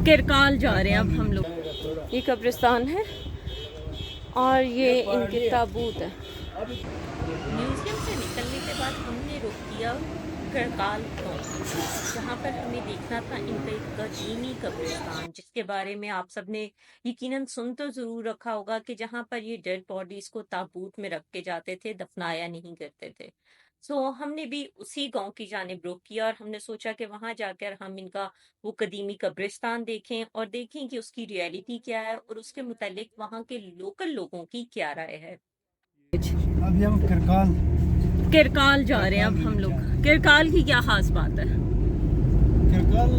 किरकाल जा रहे हैं अब हम लोग। ये कब्रिस्तान है और ये इनके ताबूत है। म्यूजियम से निकलने के बाद हमने रुक किया किरकाल गांव, जहाँ पर हमें देखना था इनका एक कदीमी कब्रिस्तान, जिसके बारे में आप सबने यकीनन सुन तो जरूर रखा होगा कि जहाँ पर ये डेड बॉडीज को ताबूत में रख के जाते थे, दफनाया नहीं करते थे। सो हमने भी उसी गांव की जानिब रुख किया और हमने सोचा कि वहां जाकर हम इनका वो कदीमी कब्रिस्तान देखें और देखें कि उसकी रियलिटी क्या है और उसके मुतालिक वहां के लोकल लोगों की क्या राय है। अभी हम किरकाल जा रहे हैं अब हम लोग। किरकाल की क्या खास बात है? किरकाल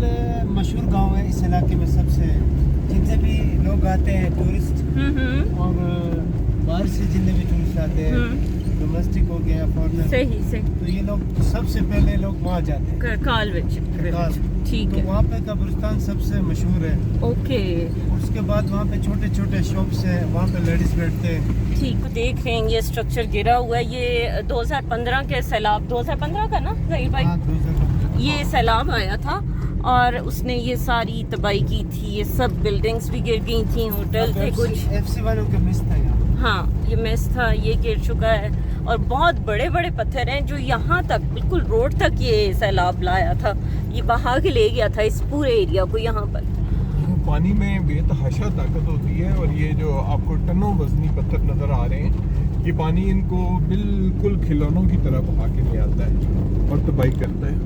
मशहूर गांव है इस इलाके में, सबसे जितने भी लोग आते हैं टूरिस्ट और बाहर से जितने भी टूरिस्ट आते हैं, डोमेस्टिक हो गया फॉरेनर, सही से तो ये लोग सबसे पहले लोग वहाँ जाते हैं किरकाल। ठीक तो है, वहाँ पे कब्रिस्तान सबसे मशहूर है। ओके। उसके बाद वहाँ पे छोटे छोटे शॉप्स हैं, वहाँ पे लेडीज बैठते हैं। ठीक, देख रहे हैं ये स्ट्रक्चर गिरा हुआ है। ये 2015 के सैलाब, 2015 का ना ज़हीर भाई? हाँ, 2015 ये सैलाब आया था और उसने ये सारी तबाही की थी। ये सब बिल्डिंग्स भी गिर गई थी, होटल थे कुछ। FC वालों का मिस था यहाँ। हाँ, ये मेस था, ये गिर चुका है और बहुत बड़े बड़े पत्थर हैं जो यहाँ तक बिल्कुल रोड तक ये सैलाब लाया था। ये बहा के ले गया था इस पूरे एरिया को। यहाँ पर पानी में बेतहाशा ताकत होती है और ये जो आपको टनों वजनी पत्थर नजर आ रहे हैं, ये पानी इनको बिल्कुल खिलौनों की तरह बहा के ले आता है और तबाही करता है।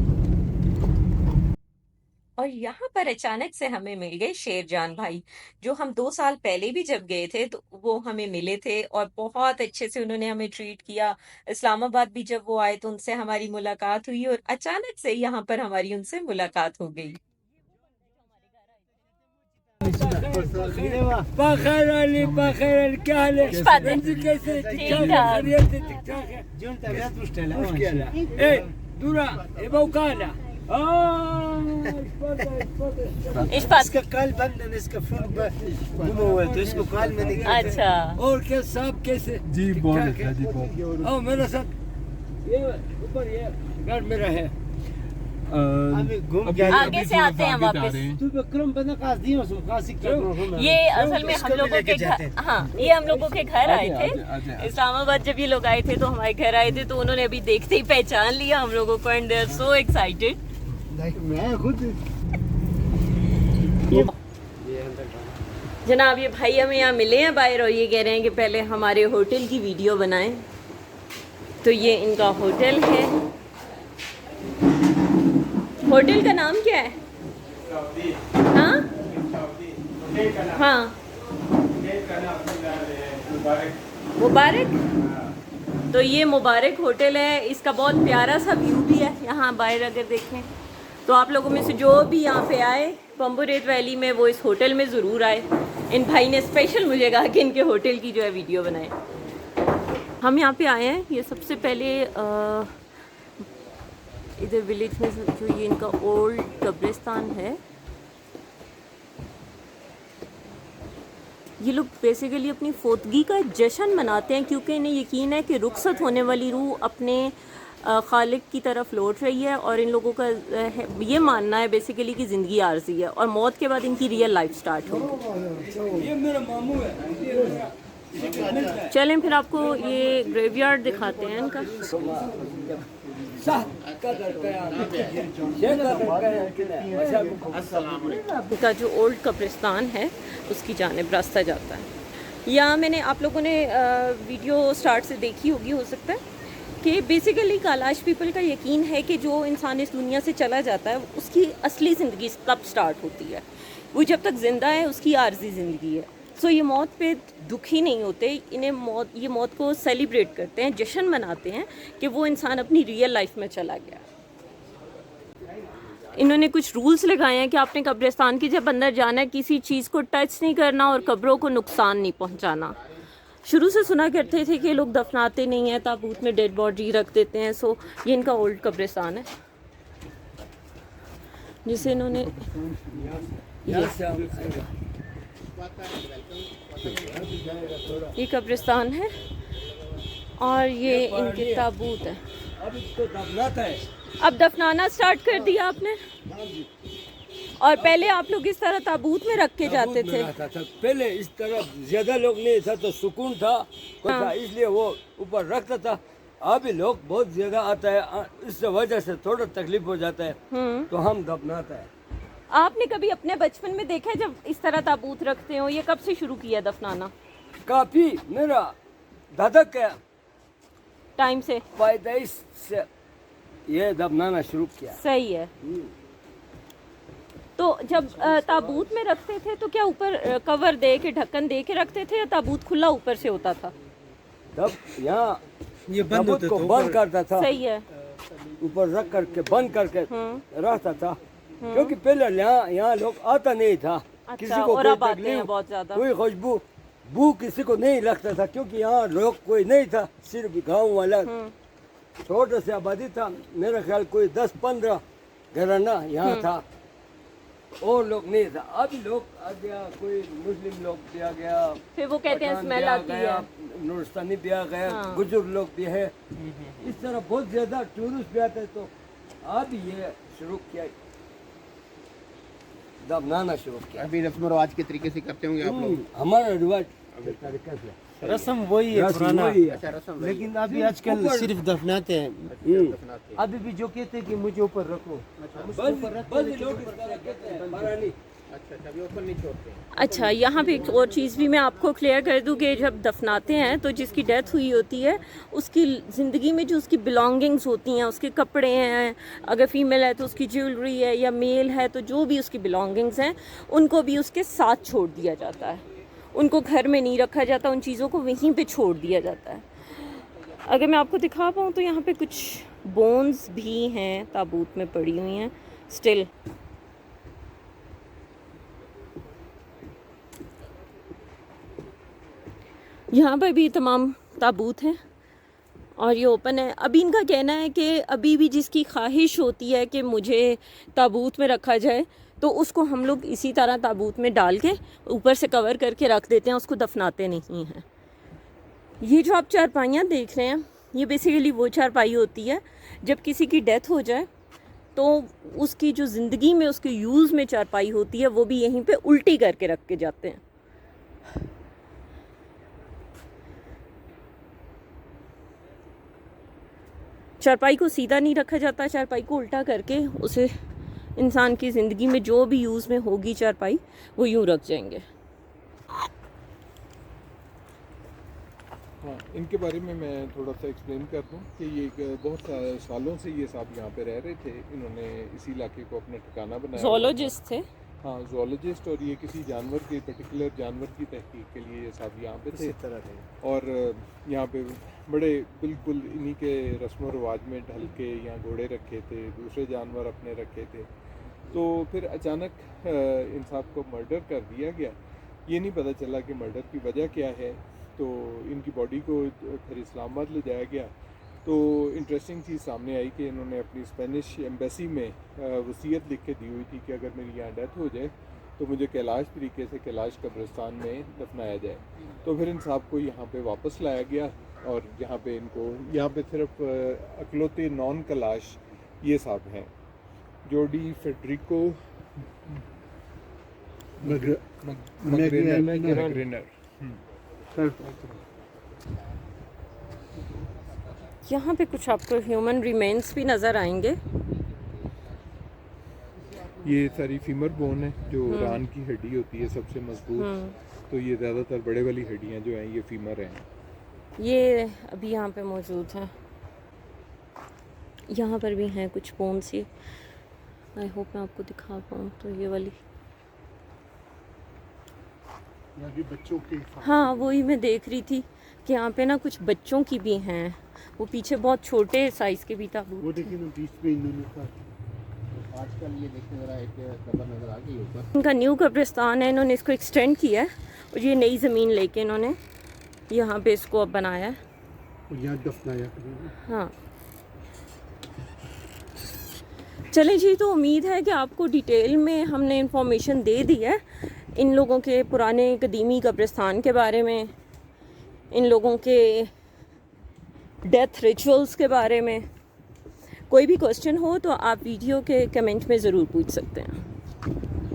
और यहाँ पर अचानक से हमें मिल गए शेरजान भाई, जो हम 2 साल पहले भी जब गए थे तो वो हमें मिले थे और बहुत अच्छे से उन्होंने हमें ट्रीट किया। इस्लामाबाद भी जब वो आए तो उनसे हमारी मुलाकात हुई और अचानक से यहाँ पर हमारी उनसे मुलाकात हो गई। इसका काल बंद है, इसका फोन गुम हुआ है तो इसको काल में नहीं। अच्छा, और क्या साहब कैसे? जी बहुत अच्छा जी, बहुत आओ मेरे साथ। ये ऊपर ये घर मेरा है। अभी घूम गया। आगे से आते हैं वापस। तू बकरम बना कास दियो सो कासी क्या ये असल में हम लोगों के घर, हाँ ये हम लोगों के घर आए थे इस्लामाबाद। जब ये लोग आए थे तो हमारे घर आए थे, तो उन्होंने अभी देखते ही पहचान लिया हम लोगों को and they are so excited. मैं खुद जनाब ये भाई हमें यहाँ मिले हैं बाहर और ये कह रहे हैं कि पहले हमारे होटल की वीडियो बनाएं। तो ये इनका होटल है। होटल का नाम क्या है? हाँ हाँ, मुबारक। तो ये मुबारक होटल है। इसका बहुत प्यारा सा व्यू भी है यहाँ बाहर अगर देखें तो। आप लोगों में से जो भी यहाँ पे आए बम्बू-रेट वैली में, वो इस होटल में ज़रूर आए। इन भाई ने स्पेशल मुझे कहा कि इनके होटल की जो है वीडियो बनाए। हम यहाँ पे आए हैं, ये सबसे पहले इधर विलेज में जो ये इनका ओल्ड कब्रिस्तान है। ये लोग बेसिकली अपनी फोतगी का जश्न मनाते हैं क्योंकि इन्हें यकीन है कि रुखसत होने वाली रूह अपने खालिक की तरफ लौट रही है और इन लोगों का ये मानना है बेसिकली कि ज़िंदगी आर्जी है और मौत के बाद इनकी रियल लाइफ स्टार्ट होगी। ये मेरा मामू है। चलें फिर आपको ये ग्रेवयार्ड दिखाते हैं इनका। इनका जो ओल्ड कब्रिस्तान है उसकी जानिब रास्ता जाता है। यहाँ मैंने आप लोगों ने वीडियो स्टार्ट से देखी होगी हो सकता है कि बेसिकली कालाश पीपल का यकीन है कि जो इंसान इस दुनिया से चला जाता है उसकी असली ज़िंदगी तब स्टार्ट होती है। वो जब तक ज़िंदा है उसकी आर्जी ज़िंदगी है। सो ये मौत पे दुखी नहीं होते, इन्हें ये मौत को सेलिब्रेट करते हैं, जश्न मनाते हैं कि वो इंसान अपनी रियल लाइफ में चला गया। इन्होंने कुछ रूल्स लगाए हैं कि आपने कब्रिस्तान की जब अंदर जाना है किसी चीज़ को टच नहीं करना और कब्रों को नुकसान नहीं पहुंचाना। शुरू से सुना करते थे कि लोग दफनाते नहीं हैं, ताबूत में डेड बॉडी रख देते हैं। सो ये इनका ओल्ड कब्रिस्तान है जिसे इन्होंने ये कब्रिस्तान है और ये इनके ताबूत है। अभी तो दफनाता है। अब दफनाना स्टार्ट कर दिया आपने? हाँ जी। और पहले आप लोग इस तरह ताबूत में रख के जाते ताबूत थे? में रहता था। पहले इस तरह ज्यादा लोग नहीं था तो सुकून था, हाँ। इसलिए वो ऊपर रखता था। अभी लोग बहुत ज्यादा आता है, इस वजह से थोड़ा तकलीफ हो जाता है, तो हम दफनाता है। आपने कभी अपने बचपन में देखा है जब इस तरह ताबूत रखते हो? ये कब से शुरू किया दफनाना? काफी मेरा दादा के टाइम से? पैदाइश से ये दफनाना शुरू किया। सही है। तो जब ताबूत में रखते थे तो क्या ऊपर कवर दे के, ढक्कन दे के रखते थे, या ताबूत खुला ऊपर से होता था? तब यहाँ ये बंद ताबूत होते को थे बंद करता था, सही है। ऊपर रख करके बंद करके रखता था, क्योंकि पहले यहाँ लोग आता नहीं था। अच्छा, किसी को और कोई अब आते हैं तकलीफ, बहुत ज्यादा। कोई खुशबू बू किसी को नहीं लगता था, क्योंकि यहाँ लोग कोई नहीं था, सिर्फ गांव वाला छोटा सा आबादी था। मेरा ख्याल कोई 10-15 घराना यहाँ था, और लोग नहीं था। अभी लोग आ गया, कोई मुस्लिम लोग भी आ गया, फिर वो कहते हैं पठान स्मेल भी आ आती गया, है। नूरस्तानी भी आ गया, हाँ। गुजर लोग भी है, इस तरह बहुत ज्यादा टूरिस्ट भी आते हैं। तो अब ये शुरू किया, दफनाना शुरू किया। अभी रस्म रिवाज के तरीके से करते होंगे आप लोग? हमारा रिवाज तरीके से रस्म वही है रस्म पुराना, वही है। अच्छा, रस्म लेकिन अभी आजकल सिर्फ दफनाते हैं। अभी भी जो कहते हैं कि मुझे ऊपर रखो, बंद लोग इस तरह कहते हैं, महारानी। अच्छा, अभी ऊपर नहीं छोड़ते। अच्छा, यहाँ पे एक और चीज़ भी मैं आपको क्लियर कर दूँ कि जब दफनाते हैं तो जिसकी डेथ हुई होती है उसकी ज़िंदगी में जो उसकी बिलोंगिंग्स होती हैं, उसके कपड़े हैं, अगर फीमेल है तो उसकी ज्वेलरी है, या मेल है तो जो भी उसकी बिलोंगिंग्स हैं उनको भी उसके साथ छोड़ दिया जाता है। उनको घर में नहीं रखा जाता, उन चीज़ों को वहीं पे छोड़ दिया जाता है। अगर मैं आपको दिखा पाऊँ तो यहाँ पे कुछ बोन्स भी हैं, ताबूत में पड़ी हुई हैं स्टिल। यहाँ पर भी तमाम ताबूत हैं और ये ओपन है। अभी इनका कहना है कि अभी भी जिसकी ख्वाहिश होती है कि मुझे ताबूत में रखा जाए तो उसको हम लोग इसी तरह ताबूत में डाल के ऊपर से कवर करके रख देते हैं, उसको दफनाते नहीं हैं। ये जो आप चारपाइयाँ देख रहे हैं, ये बेसिकली वो चारपाई होती है जब किसी की डेथ हो जाए तो उसकी जो ज़िंदगी में उसके यूज़ में चारपाई होती है वो भी यहीं पे उल्टी करके रख के जाते हैं। चारपाई को सीधा नहीं रखा जाता, चारपाई को उल्टा करके उसे इंसान की ज़िंदगी में जो भी यूज़ में होगी चारपाई वो यूँ रख जाएंगे। हाँ, इनके बारे में मैं थोड़ा सा एक्सप्लेन कर दूं कि ये बहुत सालों से ये साहब यहाँ पे रह रहे थे। इन्होंने इसी इलाके को अपना ठिकाना बनाया। ज़ूलॉजिस्ट थे? हाँ, ज़ूलॉजिस्ट, और ये किसी जानवर के, पर्टिकुलर जानवर की तहकीक के लिए ये साहब यहाँ पे थे। और यहाँ पे बड़े बिल्कुल इन्हीं के रस्म व रिवाज में ढल के यहाँ घोड़े रखे थे, दूसरे जानवर अपने रखे थे। तो फिर अचानक इन साहब को मर्डर कर दिया गया। ये नहीं पता चला कि मर्डर की वजह क्या है। तो इनकी बॉडी को फिर इस्लामाबाद ले जाया गया। तो इंटरेस्टिंग चीज़ सामने आई कि इन्होंने अपनी स्पेनिश एम्बेसी में वसीयत लिख के दी हुई थी कि अगर मेरी यहाँ डेथ हो जाए तो मुझे कैलाश तरीके से कैलाश कब्रिस्तान में दफनाया जाए। तो फिर इन साहब को यहाँ पे वापस लाया गया और यहाँ पे इनको, यहाँ पे सिर्फ अकलौते नॉन कैलाश ये साहब हैं, जोडी फेडरिको मैग्रेनर। यहाँ पे कुछ आपको ह्यूमन रिमेन्स भी नज़र आएंगे। ये सारी फीमर बोन है जो रान की हड्डी होती है सबसे मजबूत। तो ये ज़्यादातर बड़े वाली हड्डियाँ जो हैं ये फीमर हैं। ये अभी यहाँ पे मौजूद हैं। यहाँ पर भी हैं कुछ बोन्स। ये आई होप मैं आपको दिखा पाऊँ। तो ये वाली, बच्चों के, हाँ वही मैं देख रही थी कि यहाँ पे ना कुछ बच्चों की भी हैं। वो पीछे बहुत छोटे साइज़ के भी ताबूत। वो देखिए ना बीच में इन्होंने का आजकल ये देखने वाला एक कब्र नजर आ गई ऊपर। इनका न्यू कब्रिस्तान है, इन्होंने इसको एक्सटेंड किया है और ये नई ज़मीन लेके इन्होंने यहाँ पे इसको अब बनाया है और यहाँ दफनाया। हाँ, चलें जी। तो उम्मीद है कि आपको डिटेल में हमने इंफॉर्मेशन दे दी है इन लोगों के पुराने कदीमी कब्रिस्तान के बारे में, इन लोगों के डेथ रिचुअल्स के बारे में। कोई भी क्वेश्चन हो तो आप वीडियो के कमेंट में ज़रूर पूछ सकते हैं।